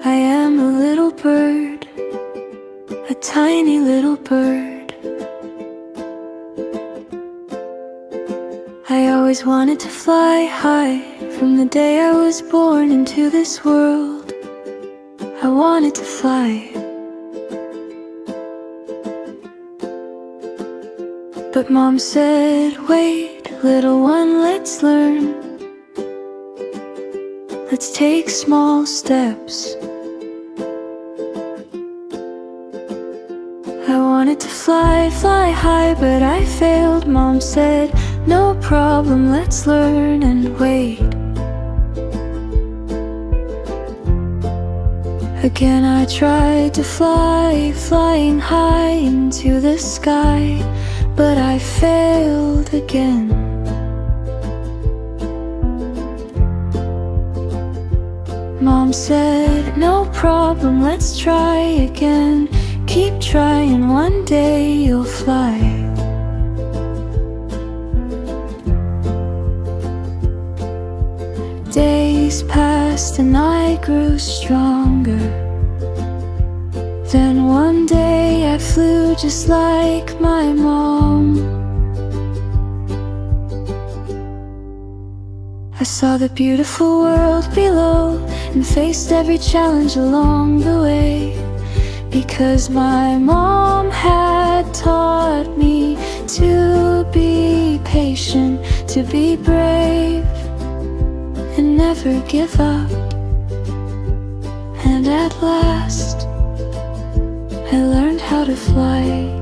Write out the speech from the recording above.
I am a little bird, a tiny little bird. I always wanted to fly high. From the day I was born into this world, I wanted to fly. But Mom said, wait, little one, let's learn. Let's take small steps. I wanted to fly, fly high, but I failed. Mom said, no problem, let's learn and wait. Again I tried to fly, flying high into the sky, but I failed again. Mom said, no problem, let's try again. Keep trying, one day you'll fly. Days passed and I grew stronger. Then one day I flew just like my mom. I saw the beautiful world below and faced every challenge along the way, because my mom had taught me to be patient, to be brave, and never give up. And at last I learned how to fly.